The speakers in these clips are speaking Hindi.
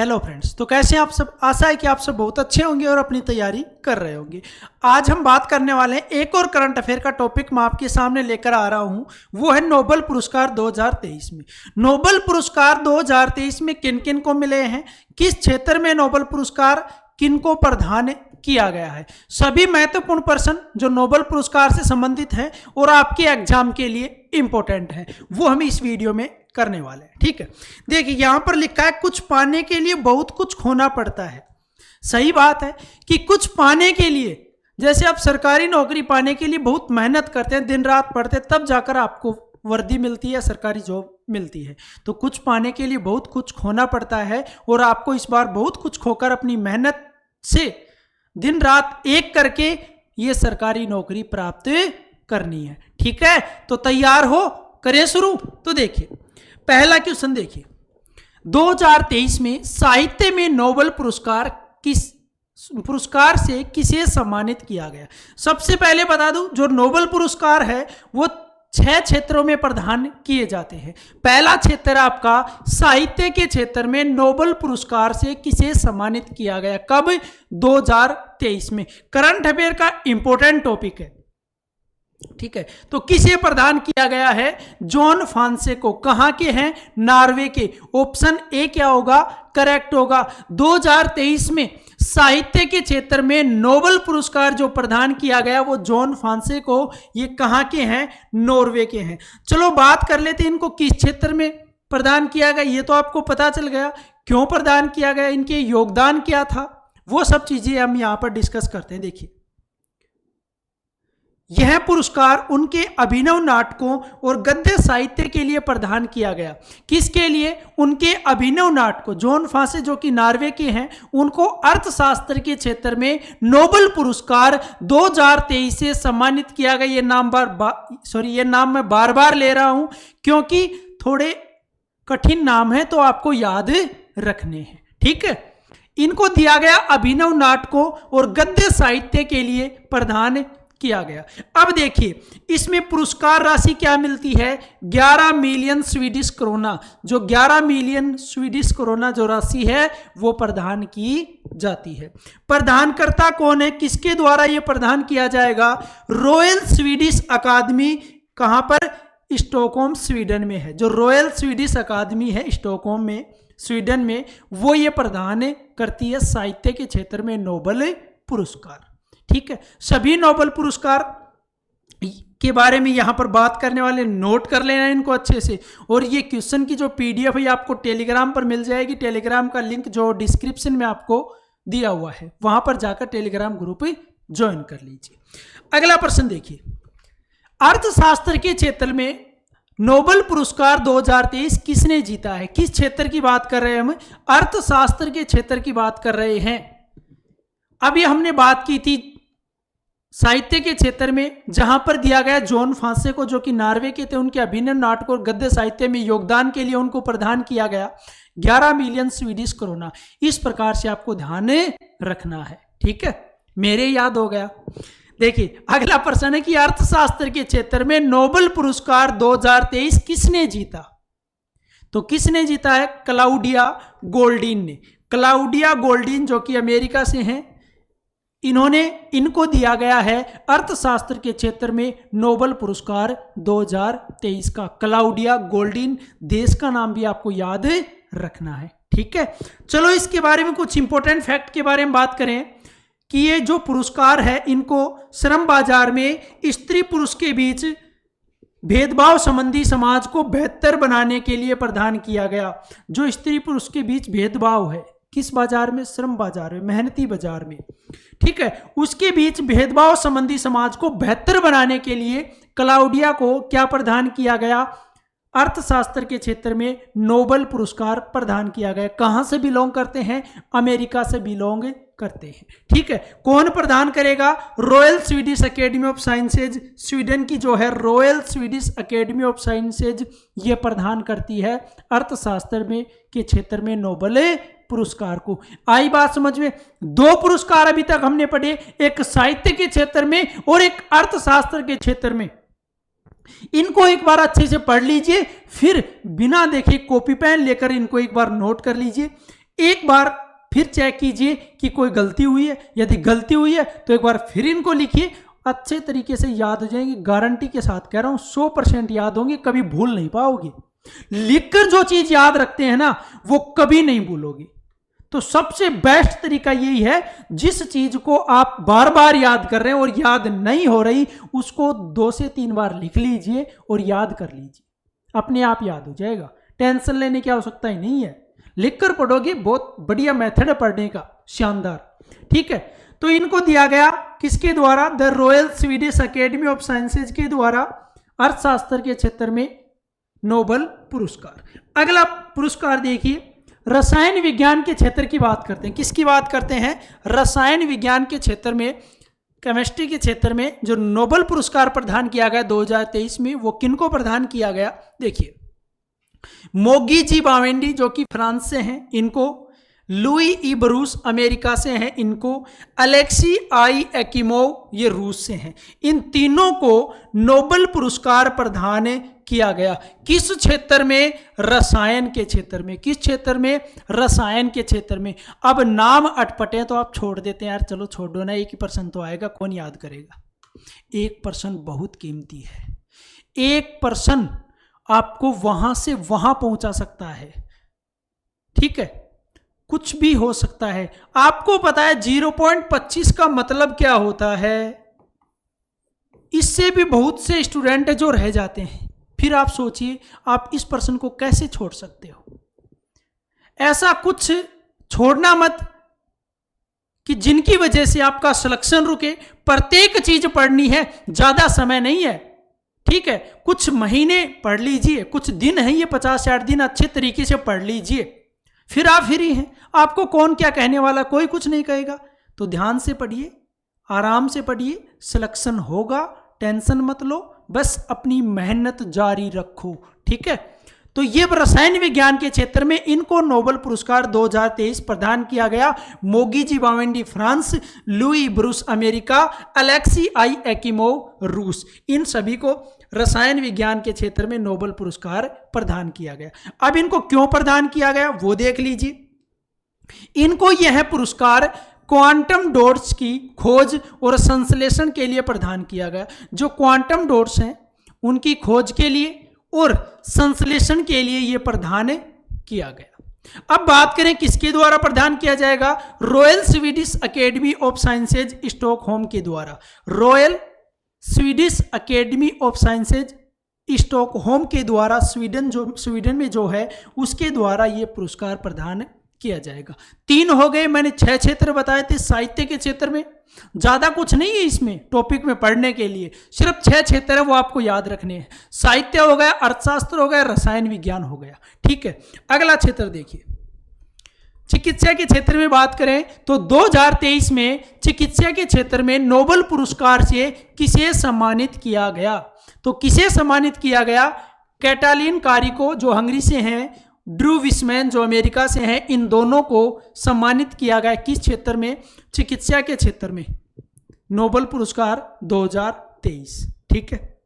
हेलो फ्रेंड्स, तो कैसे आप सब। आशा है कि आप सब बहुत अच्छे होंगे और अपनी तैयारी कर रहे होंगे। आज हम बात करने वाले हैं एक और करंट अफेयर का टॉपिक मैं आपके सामने लेकर आ रहा हूं, वो है नोबेल पुरस्कार 2023 में। नोबेल पुरस्कार 2023 में किन किन को मिले हैं, किस क्षेत्र में नोबेल पुरस्कार किन को प्रदान किया गया है, सभी महत्वपूर्ण पर्सन जो नोबेल पुरस्कार से संबंधित हैं और आपके एग्जाम के लिए इंपॉर्टेंट है, वो हम इस वीडियो में करने वाले हैं। ठीक है, देखिए यहां पर लिखा है कुछ पाने के लिए बहुत कुछ खोना पड़ता है। सही बात है कि कुछ पाने के लिए, जैसे आप सरकारी नौकरी पाने के लिए बहुत मेहनत करते हैं, दिन रात पढ़ते हैं, तब जाकर आपको वर्दी मिलती है, सरकारी जॉब मिलती है। तो कुछ पाने के लिए बहुत कुछ खोना पड़ता है और आपको इस बार बहुत कुछ खोकर अपनी मेहनत से दिन रात एक करके ये सरकारी नौकरी प्राप्त करनी है। ठीक है, तो तैयार हो, करें शुरू। तो देखिए पहला क्वेश्चन देखिए, 2023 में साहित्य में नोबेल पुरस्कार किस पुरस्कार से किसे सम्मानित किया गया। सबसे पहले बता दूं, जो नोबेल पुरस्कार है वो 6 क्षेत्रों में प्रदान किए जाते हैं। पहला क्षेत्र आपका साहित्य के क्षेत्र में नोबेल पुरस्कार से किसे सम्मानित किया गया, कब, 2023 में। करंट अफेयर का इंपॉर्टेंट टॉपिक है। ठीक है, तो किसे प्रदान किया गया है, जॉन फांसे को। कहां के हैं, नॉर्वे के। ऑप्शन ए क्या होगा, करेक्ट होगा। 2023 में साहित्य के क्षेत्र में नोबेल पुरस्कार जो प्रदान किया गया वो जॉन फांसे को। ये कहां के हैं, नॉर्वे के हैं। चलो बात कर लेते हैं इनको किस क्षेत्र में प्रदान किया गया। ये तो आपको पता चल गया क्यों प्रदान किया गया, इनके योगदान क्या था, वो सब चीजें हम यहां पर डिस्कस करते हैं। देखिए यह पुरस्कार उनके अभिनव नाटकों और गद्य साहित्य के लिए प्रदान किया गया। किसके लिए, उनके अभिनव नाटकों। जॉन फांसे जो कि नॉर्वे के हैं, उनको अर्थशास्त्र के क्षेत्र में नोबेल पुरस्कार 2023 से सम्मानित किया गया। ये नाम मैं बार बार ले रहा हूं क्योंकि थोड़े कठिन नाम है तो आपको याद रखने हैं। ठीक है, इनको दिया गया अभिनव नाटकों और गद्य साहित्य के लिए प्रदान किया गया। अब देखिए इसमें पुरस्कार राशि क्या मिलती है, 11 मिलियन स्वीडिश क्रोना। जो 11 मिलियन स्वीडिश क्रोना जो राशि है वो प्रदान की जाती है। प्रदानकर्ता कौन है, किसके द्वारा ये प्रदान किया जाएगा, रॉयल स्वीडिश अकादमी। कहां पर, स्टॉकहोम स्वीडन में है। जो रॉयल स्वीडिश अकादमी है स्टॉकहोम में, स्वीडन में, वो ये प्रदान करती है साहित्य के क्षेत्र में नोबेल पुरस्कार। ठीक है, सभी नोबेल पुरस्कार के बारे में यहां पर बात करने वाले, नोट कर लेना इनको अच्छे से। और ये क्वेश्चन की जो पीडीएफ है आपको टेलीग्राम पर मिल जाएगी। टेलीग्राम का लिंक जो डिस्क्रिप्शन में आपको दिया हुआ है, वहां पर जाकर टेलीग्राम ग्रुप ज्वाइन कर लीजिए। अगला प्रश्न देखिए, अर्थशास्त्र के क्षेत्र में नोबेल पुरस्कार 2023 किसने जीता है। किस क्षेत्र की बात कर रहे हैं हम, अर्थशास्त्र के क्षेत्र की बात कर रहे हैं। अभी हमने बात की थी साहित्य के क्षेत्र में, जहां पर दिया गया जॉन फांसे को जो कि नॉर्वे के थे, उनके अभिनव नाटक और गद्य साहित्य में योगदान के लिए उनको प्रदान किया गया 11 मिलियन स्वीडिश क्रोना। इस प्रकार से आपको ध्यान रखना है। ठीक है, मेरे याद हो गया। देखिए अगला प्रश्न है कि अर्थशास्त्र के क्षेत्र में नोबेल पुरस्कार 2023 किसने जीता। तो किसने जीता है, क्लाउडिया गोल्डीन ने। क्लाउडिया गोल्डीन जो कि अमेरिका से हैं, इनको दिया गया है अर्थशास्त्र के क्षेत्र में नोबेल पुरस्कार 2023 का। क्लाउडिया गोल्डीन, देश का नाम भी आपको याद रखना है। ठीक है, चलो इसके बारे में कुछ इंपॉर्टेंट फैक्ट के बारे में बात करें कि ये जो पुरस्कार है इनको श्रम बाजार में स्त्री पुरुष के बीच भेदभाव संबंधी समाज को बेहतर बनाने के लिए प्रदान किया गया। जो स्त्री पुरुष के बीच भेदभाव है, किस बाजार में, श्रम बाजार में, मेहनती बाजार में। ठीक है, उसके बीच भेदभाव संबंधी समाज को बेहतर बनाने के लिए क्लाउडिया को क्या प्रदान किया गया, अर्थशास्त्र के क्षेत्र में नोबेल पुरस्कार प्रदान किया गया। कहां से बिलोंग करते हैं, अमेरिका से बिलोंग करते हैं। ठीक है, कौन प्रदान करेगा, royal Swedish academy of sciences, Sweden की जो है royal Swedish academy of sciences, ये प्रदान करती है अर्थशास्त्र में के क्षेत्र में नोबेल पुरस्कार को। आई बात समझ में। 2 पुरस्कार अभी तक हमने पढ़े, एक साहित्य के क्षेत्र में और एक अर्थशास्त्र के क्षेत्र में। इनको एक बार अच्छे से पढ़ लीजिए, फिर बिना देखे कॉपी पेन लेकर इनको एक बार नोट कर लीजिए। एक बार फिर चेक कीजिए कि कोई गलती हुई है, यदि गलती हुई है तो एक बार फिर इनको लिखिए, अच्छे तरीके से याद हो जाएंगे, गारंटी के साथ कह रहा हूं 100% याद होंगे, कभी भूल नहीं पाओगे। लिखकर जो चीज याद रखते हैं ना वो कभी नहीं भूलोगे। तो सबसे बेस्ट तरीका यही है, जिस चीज को आप बार बार याद कर रहे हैं और याद नहीं हो रही उसको 2 से 3 बार लिख लीजिए और याद कर लीजिए, अपने आप याद हो जाएगा, टेंशन लेने की आवश्यकता ही नहीं है। लिखकर पढ़ोगे, बहुत बढ़िया मेथड है पढ़ने का, शानदार। ठीक है, तो इनको दिया गया किसके द्वारा? The royal Swedish academy of sciences के द्वारा अर्थशास्त्र के क्षेत्र में नोबेल पुरस्कार। अगला पुरस्कार देखिए, रसायन विज्ञान के क्षेत्र की बात करते हैं। किसकी बात करते हैं? रसायन विज्ञान के क्षेत्र में, केमिस्ट्री के क्षेत्र में जो नोबेल पुरस्कार प्रदान किया गया 2023 में, वो किनको प्रदान किया गया? देखिए, मोगी जी बावेंडी जो कि फ्रांस से हैं इनको, लुई ई ब्रूस अमेरिका से हैं इनको, अलेक्सी आई एक्िमोव ये रूस से हैं। इन तीनों को नोबेल पुरस्कार प्रदान किया गया। किस क्षेत्र में? रसायन के क्षेत्र में। किस क्षेत्र में? रसायन के क्षेत्र में। अब नाम अटपटे तो आप छोड़ देते हैं, यार चलो छोड़ दो ना, 1% तो आएगा, कौन याद करेगा? 1% बहुत कीमती है। 1% आपको वहां से वहां पहुंचा सकता है। ठीक है, कुछ भी हो सकता है। आपको पता है 0.25 का मतलब क्या होता है? इससे भी बहुत से स्टूडेंट जो रह जाते हैं। फिर आप सोचिए, आप इस पर्सन को कैसे छोड़ सकते हो? ऐसा कुछ छोड़ना मत कि जिनकी वजह से आपका सिलेक्शन रुके। प्रत्येक चीज पढ़नी है, ज्यादा समय नहीं है। ठीक है, कुछ महीने पढ़ लीजिए, कुछ दिन है ये 50-60 दिन, अच्छे तरीके से पढ़ लीजिए, फिर आप फ्री हैं। आपको कौन क्या कहने वाला? कोई कुछ नहीं कहेगा। तो ध्यान से पढ़िए, आराम से पढ़िए, सिलेक्शन होगा, टेंशन मत लो, बस अपनी मेहनत जारी रखो। ठीक है, तो ये रसायन विज्ञान के क्षेत्र में इनको नोबेल पुरस्कार 2023 प्रदान किया गया। Moungi G Bawendi France, Louis Brus America, Alexei I Ekimov रूस, इन सभी को रसायन विज्ञान के क्षेत्र में नोबेल पुरस्कार प्रदान किया गया। अब इनको क्यों प्रदान किया गया वो देख लीजिए। इनको यह पुरस्कार क्वांटम डॉट्स की खोज और संश्लेषण के लिए प्रदान किया गया। जो क्वांटम डॉट्स हैं उनकी खोज के लिए और संश्लेषण के लिए यह प्रदान किया गया। अब बात करें किसके द्वारा प्रदान किया जाएगा? Royal Swedish academy of sciences Stockholm के द्वारा। Royal Swedish academy of sciences Stockholm के द्वारा, स्वीडन में जो है उसके द्वारा ये पुरस्कार प्रदान किया जाएगा। 3 हो गए, मैंने 6 क्षेत्र बताए थे साहित्य के क्षेत्र में। ज्यादा कुछ नहीं है इसमें टॉपिक में पढ़ने के लिए, सिर्फ 6 क्षेत्र है वो आपको याद रखने हैं। साहित्य हो गया, अर्थशास्त्र हो गया, रसायन विज्ञान हो गया। ठीक है, अगला क्षेत्र देखिए, चिकित्सा के क्षेत्र में बात करें तो 2023 में चिकित्सा के क्षेत्र में नोबेल पुरस्कार से किसे सम्मानित किया गया? तो किसे सम्मानित किया गया? कैटालिन कारिको जो हंगरी से हैं, ड्रू विस्मैन जो अमेरिका से हैं, इन दोनों को सम्मानित किया गया। किस क्षेत्र में? चिकित्सा के क्षेत्र में नोबेल पुरस्कार 2023। ठीक है,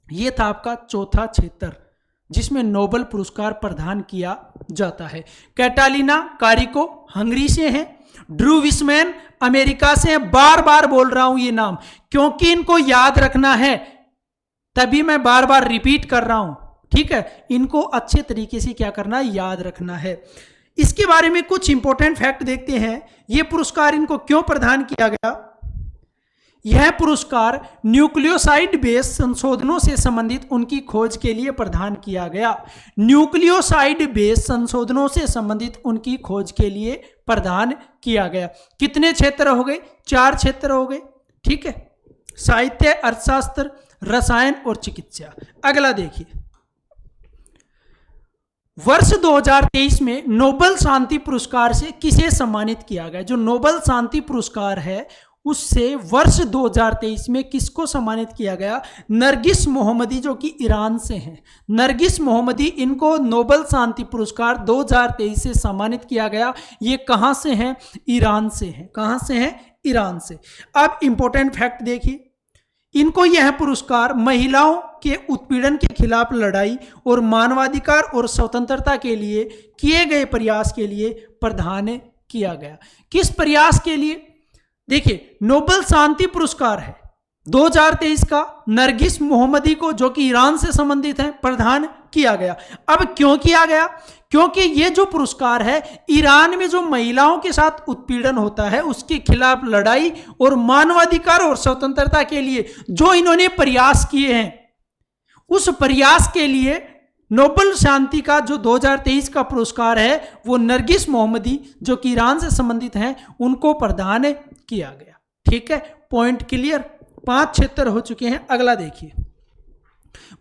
ये था आपका चौथा क्षेत्र जिसमें नोबेल पुरस्कार प्रदान किया जाता है। कैटालिना कारिको हंगरी से हैं, ड्रू विस्मैन अमेरिका से हैं। बार बार बोल रहा हूं ये नाम क्योंकि इनको याद रखना है, तभी मैं बार बार रिपीट कर रहा हूं। ठीक है, इनको अच्छे तरीके से क्या करना है? याद रखना है। इसके बारे में कुछ इंपॉर्टेंट फैक्ट देखते हैं। यह पुरस्कार इनको क्यों प्रदान किया गया? यह पुरस्कार न्यूक्लियोसाइड बेस संशोधनों से संबंधित उनकी खोज के लिए प्रदान किया गया। न्यूक्लियोसाइड बेस संशोधनों से संबंधित उनकी खोज के लिए प्रदान किया गया। कितने क्षेत्र हो गए? 4 क्षेत्र हो गए। ठीक है, साहित्य, अर्थशास्त्र, रसायन और चिकित्सा। अगला देखिए, वर्ष 2023 में नोबेल शांति पुरस्कार से किसे सम्मानित किया गया? जो नोबेल शांति पुरस्कार है उससे वर्ष 2023 में किसको सम्मानित किया गया? नरगिस मोहम्मदी जो कि ईरान से हैं। नरगिस मोहम्मदी, इनको नोबेल शांति पुरस्कार 2023 से सम्मानित किया गया। ये कहाँ से हैं? ईरान से हैं। कहाँ से हैं? ईरान से। अब इंपॉर्टेंट फैक्ट देखिए, इनको यह पुरस्कार महिलाओं के उत्पीड़न के खिलाफ लड़ाई और मानवाधिकार और स्वतंत्रता के लिए किए गए प्रयास के लिए प्रदान किया गया। किस प्रयास के लिए? देखिए, नोबेल शांति पुरस्कार है 2023 का नरगिस मोहम्मदी को, जो कि ईरान से संबंधित है, प्रदान किया गया। अब क्यों किया गया? क्योंकि ये जो पुरस्कार है ईरान में जो महिलाओं के साथ उत्पीड़न होता है उसके खिलाफ लड़ाई और मानवाधिकार और स्वतंत्रता के लिए जो इन्होंने प्रयास किए हैं, उस प्रयास के लिए नोबेल शांति का जो 2023 का पुरस्कार है वो नरगिस मोहम्मदी, जो कि ईरान से संबंधित हैं, उनको प्रदान किया गया। ठीक है, पॉइंट क्लियर। 5 क्षेत्र हो चुके हैं। अगला देखिए,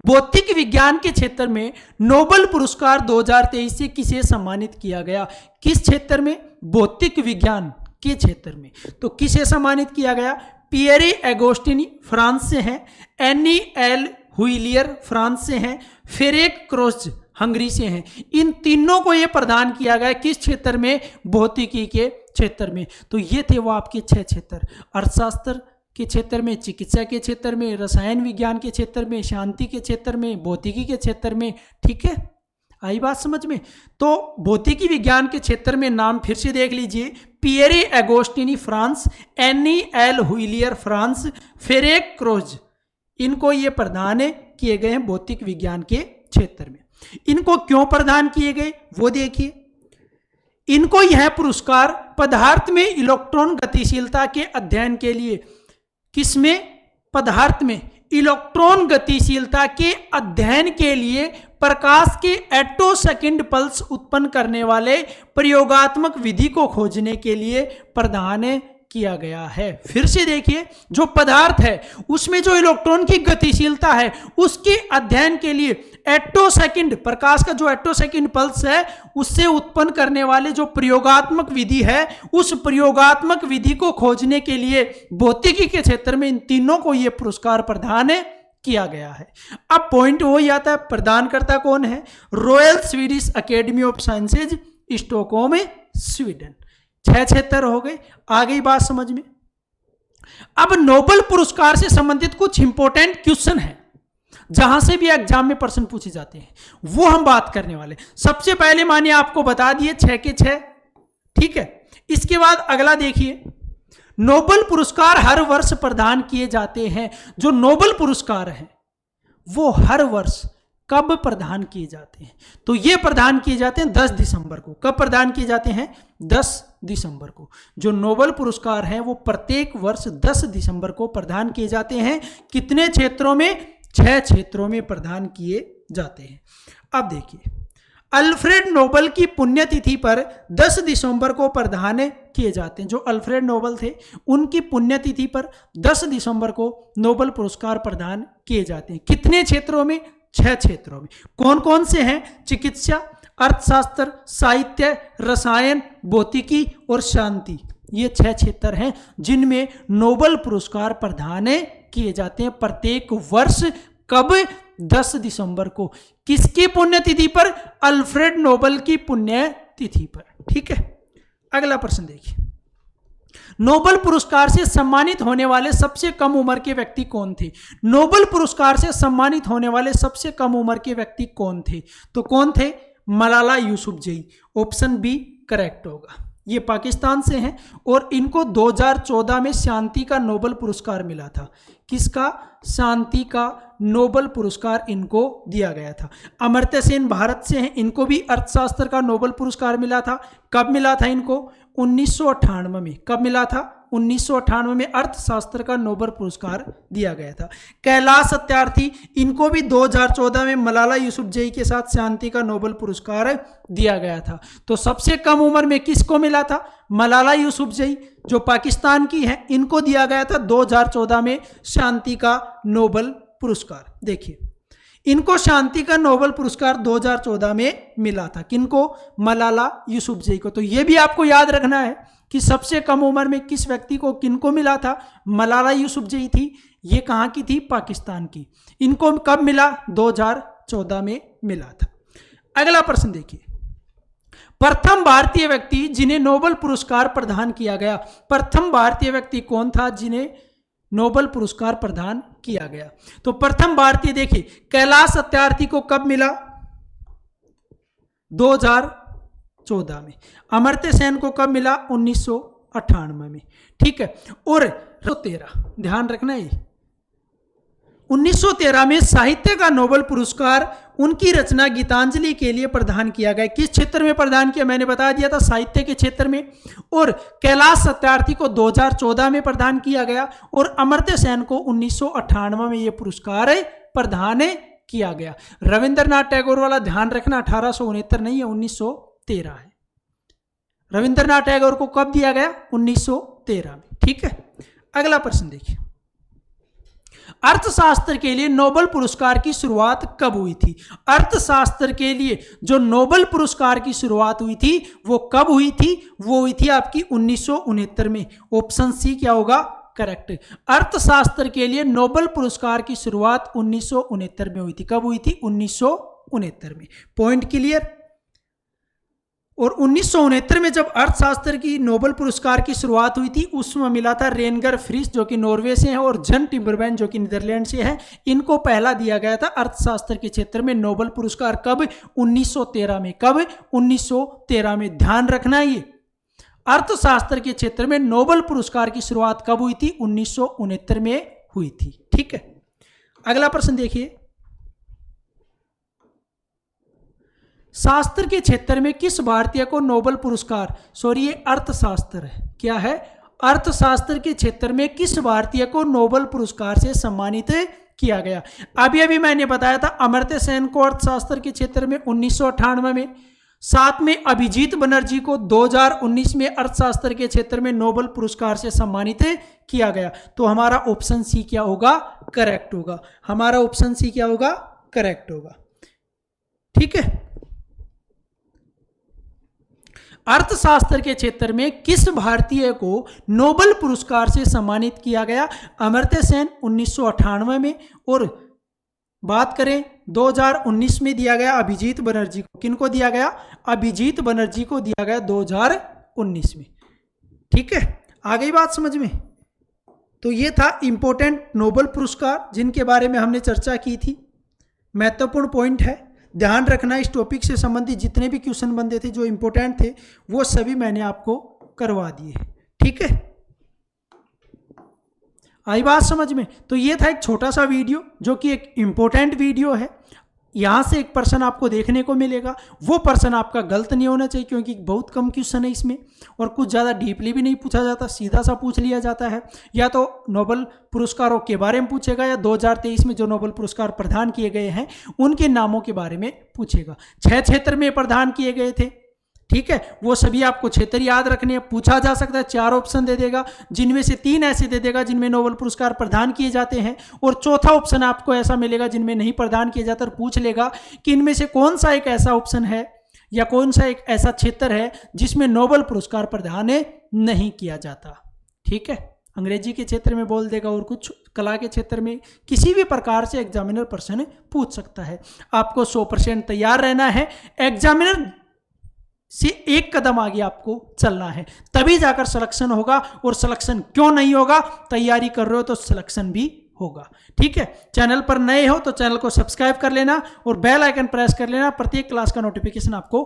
भौतिक विज्ञान के क्षेत्र में नोबेल पुरस्कार 2023 से किसे सम्मानित किया गया? किस क्षेत्र में? भौतिक विज्ञान के क्षेत्र में। तो किसे सम्मानित किया गया? पियरे एगोस्टिनी फ्रांस से हैं, एनी एल हुइलियर फ्रांस से हैं, फेरेक क्रोज हंगरी से हैं। इन तीनों को यह प्रदान किया गया। किस क्षेत्र में? भौतिकी के क्षेत्र में। तो ये थे वो आपके 6 क्षेत्र, अर्थशास्त्र के क्षेत्र में, चिकित्सा के क्षेत्र में, रसायन विज्ञान के क्षेत्र में, शांति के क्षेत्र में, भौतिकी के क्षेत्र में। ठीक है, आई बात समझ में? तो भौतिकी विज्ञान के क्षेत्र में नाम फिर से देख लीजिए, Pierre Agostini France, Anne L Huillier France, Ferenc Krausz, इनको ये प्रदान किए गए हैं भौतिक विज्ञान के क्षेत्र में। इनको क्यों प्रदान किए गए वो देखिए। इनको यह पुरस्कार पदार्थ में इलेक्ट्रॉन गतिशीलता के अध्ययन के लिए, किसमें? पदार्थ में इलेक्ट्रॉन गतिशीलता के अध्ययन के लिए प्रकाश के एटोसेकंड पल्स उत्पन्न करने वाले प्रयोगात्मक विधि को खोजने के लिए प्रदान किया गया है। फिर से देखिए, जो पदार्थ है उसमें जो इलेक्ट्रॉन की गतिशीलता है उसके अध्ययन के लिए एटोसेकंड, प्रकाश का जो एटोसेकंड पल्स है उससे उत्पन्न करने वाले जो प्रयोगात्मक विधि है, उस प्रयोगात्मक विधि को खोजने के लिए भौतिकी के क्षेत्र में इन तीनों को यह पुरस्कार प्रदान किया गया है। अब पॉइंट वही आता है, प्रदानकर्ता कौन है? Royal Swedish academy of sciences, Stockholm, Sweden. 6 क्षेत्र हो गए। आ गई बात समझ में? अब नोबेल पुरस्कार से संबंधित कुछ इंपॉर्टेंट क्वेश्चन है जहां से भी एग्जाम में प्रश्न पूछे जाते हैं, वो हम बात करने वाले। सबसे पहले मानिए आपको बता दिए 6 के 6, ठीक है। इसके बाद अगला देखिए, नोबेल पुरस्कार हर वर्ष प्रदान किए जाते हैं। जो नोबेल पुरस्कार है वो हर वर्ष कब प्रदान किए जाते हैं? तो ये प्रदान किए जाते हैं 10 दिसंबर को। कब प्रदान किए जाते हैं? 10 दिसंबर को। जो नोबेल पुरस्कार है वो प्रत्येक वर्ष 10 दिसंबर को प्रदान किए जाते हैं। कितने क्षेत्रों में? 6 क्षेत्रों में प्रदान किए जाते हैं। अब देखिए, अल्फ्रेड नोबेल की पुण्यतिथि पर 10 दिसंबर को प्रदान किए जाते हैं। जो अल्फ्रेड नोबेल थे उनकी पुण्यतिथि पर 10 दिसंबर को नोबेल पुरस्कार प्रदान किए जाते हैं। कितने क्षेत्रों में? 6 क्षेत्रों में। कौन कौन से हैं? चिकित्सा, अर्थशास्त्र, साहित्य, रसायन, भौतिकी और शांति। ये 6 क्षेत्र हैं जिनमें नोबेल पुरस्कार प्रदान किए जाते हैं प्रत्येक वर्ष। कब? 10 दिसंबर को। किसकी पुण्यतिथि पर? अल्फ्रेड नोबेल की पुण्यतिथि पर। ठीक है, अगला प्रश्न देखिए, नोबेल पुरस्कार से सम्मानित होने वाले सबसे कम उम्र के व्यक्ति कौन थे? नोबेल पुरस्कार से सम्मानित होने वाले सबसे कम उम्र के व्यक्ति कौन थे? तो कौन थे? Malala Yousafzai. Option B correct होगा। ये पाकिस्तान से हैं और इनको 2014 में शांति का नोबेल पुरस्कार मिला था। किसका? शांति का नोबेल पुरस्कार इनको दिया गया था। अमर्त्य सेन भारत से हैं, इनको भी अर्थशास्त्र का नोबेल पुरस्कार मिला था। कब मिला था इनको? 1998 में। कब मिला था? 1998 में अर्थशास्त्र का नोबेल पुरस्कार दिया गया था। कैलाश सत्यार्थी, इनको भी 2014 में मलाला यूसुफजई के साथ शांति का नोबेल पुरस्कार दिया गया था। तो सबसे कम उम्र में किसको मिला था? मलाला यूसुफजई, जो पाकिस्तान की हैं, इनको दिया गया था 2014 में शांति का नोबेल पुरस्कार। देखिए, इनको शांति का नोबेल पुरस्कार 2014 में मिला था। किनको? मलाला यूसुफजई को। तो ये भी आपको याद रखना है कि सबसे कम उम्र में किस व्यक्ति को, किनको मिला था? मलाला यूसुफजई थी। ये कहाँ की थी? पाकिस्तान की। इनको कब मिला? 2014 में मिला था। अगला प्रश्न देखिए, प्रथम भारतीय व्यक्ति जिन्हें नोबेल पुरस्कार प्रदान किया गया। प्रथम भारतीय व्यक्ति कौन था जिन्हें नोबेल पुरस्कार प्रदान किया गया। तो प्रथम भारतीय देखिए कैलाश सत्यार्थी को कब मिला? 2014 में। अमर्त्य सेन को कब मिला? 1998 में। ठीक है। और 13 ध्यान रखना है 1913 में साहित्य का नोबेल पुरस्कार उनकी रचना गीतांजलि के लिए प्रदान किया गया। किस क्षेत्र में प्रदान किया? मैंने बता दिया था, साहित्य के क्षेत्र में। और कैलाश सत्यार्थी को 2014 में प्रदान किया गया और अमर्त्य सेन को 1998 में यह पुरस्कार प्रदान किया गया। रविंद्रनाथ टैगोर वाला ध्यान रखना 1869 नहीं है, 1913 है। रविंद्रनाथ टैगोर को कब दिया गया? 1913 में। ठीक है। अगला प्रश्न देखिए, अर्थशास्त्र के लिए नोबेल पुरस्कार की शुरुआत कब हुई थी? अर्थशास्त्र के लिए जो नोबेल पुरस्कार की शुरुआत हुई थी वो कब हुई थी? वो हुई थी आपकी 1969 में। ऑप्शन सी क्या होगा? करेक्ट। अर्थशास्त्र के लिए नोबेल पुरस्कार की शुरुआत 1969 में हुई थी। कब हुई थी? 1969 में। Point clear. और 1969 में जब अर्थशास्त्र की नोबेल पुरस्कार की शुरुआत हुई थी उसमें मिला था रेनगर फ्रिस जो कि नॉर्वे से है और जन टिम्बरमैन जो कि नीदरलैंड से है। इनको पहला दिया गया था अर्थशास्त्र के क्षेत्र में नोबेल पुरस्कार। कब? 1913 में। कब? 1913 में। ध्यान रखना ये अर्थशास्त्र के क्षेत्र में नोबेल पुरस्कार की शुरुआत कब हुई थी? 1969 में हुई थी। ठीक है। अगला प्रश्न देखिए, शास्त्र के क्षेत्र में किस भारतीय को नोबेल पुरस्कार, सॉरी ये अर्थशास्त्र है, क्या है? अर्थशास्त्र के क्षेत्र में किस भारतीय को नोबेल पुरस्कार से सम्मानित किया गया? अभी अभी मैंने बताया था अमर्त्य सेन को अर्थशास्त्र के क्षेत्र में 1998 में, साथ में अभिजीत बनर्जी को 2019 में अर्थशास्त्र के क्षेत्र में नोबेल पुरस्कार से सम्मानित किया गया। तो हमारा ऑप्शन सी क्या होगा? करेक्ट होगा। हमारा ऑप्शन सी क्या होगा? करेक्ट होगा। ठीक है। अर्थशास्त्र के क्षेत्र में किस भारतीय को नोबेल पुरस्कार से सम्मानित किया गया? अमर्त्य सेन 1998 में, और बात करें 2019 में दिया गया अभिजीत बनर्जी को। किनको दिया गया? अभिजीत बनर्जी को दिया गया 2019 में। ठीक है। आ गई बात समझ में? तो ये था इंपॉर्टेंट नोबेल पुरस्कार जिनके बारे में हमने चर्चा की थी। महत्वपूर्ण पॉइंट है, ध्यान रखना। इस टॉपिक से संबंधित जितने भी क्वेश्चन बनते थे जो इंपॉर्टेंट थे वो सभी मैंने आपको करवा दिए। ठीक है। आई बात समझ में? तो ये था एक छोटा सा वीडियो जो कि एक इंपॉर्टेंट वीडियो है। यहाँ से एक पर्सन आपको देखने को मिलेगा, वो पर्सन आपका गलत नहीं होना चाहिए क्योंकि बहुत कम क्वेश्चन है इसमें और कुछ ज़्यादा डीपली भी नहीं पूछा जाता, सीधा सा पूछ लिया जाता है। या तो नोबेल पुरस्कारों के बारे में पूछेगा या 2023 में जो नोबेल पुरस्कार प्रदान किए गए हैं उनके नामों के बारे में पूछेगा। 6 क्षेत्र में प्रदान किए गए थे। ठीक है। वो सभी आपको क्षेत्र याद रखने हैं। पूछा जा सकता है, 4 ऑप्शन दे देगा जिनमें से 3 ऐसे दे देगा जिनमें नोबेल पुरस्कार प्रदान किए जाते हैं और चौथा ऑप्शन आपको ऐसा मिलेगा जिनमें नहीं प्रदान किया जाता और पूछ लेगा कि इनमें से कौन सा एक ऐसा ऑप्शन है या कौन सा एक ऐसा क्षेत्र है जिसमें नोबेल पुरस्कार प्रदान नहीं किया जाता। ठीक है। अंग्रेजी के क्षेत्र में बोल देगा और कुछ कला के क्षेत्र में किसी भी प्रकार से एग्जामिनर प्रश्न पूछ सकता है। आपको 100% तैयार रहना है। एग्जामिनर से एक कदम आगे आपको चलना है, तभी जाकर सिलेक्शन होगा। और सिलेक्शन क्यों नहीं होगा? तैयारी कर रहे हो तो सिलेक्शन भी होगा। ठीक है। चैनल पर नए हो तो चैनल को सब्सक्राइब कर लेना और बेल आइकन प्रेस कर लेना, प्रत्येक क्लास का नोटिफिकेशन आपको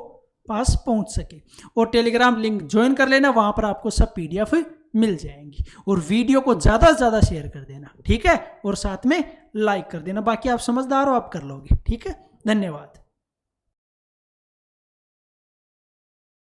पास पहुंच सके। और टेलीग्राम लिंक ज्वाइन कर लेना, वहां पर आपको सब PDF मिल जाएंगी। और वीडियो को ज़्यादा से ज़्यादा शेयर कर देना। ठीक है। और साथ में लाइक कर देना। बाकी आप समझदार हो, आप कर लोगे। ठीक है। धन्यवाद।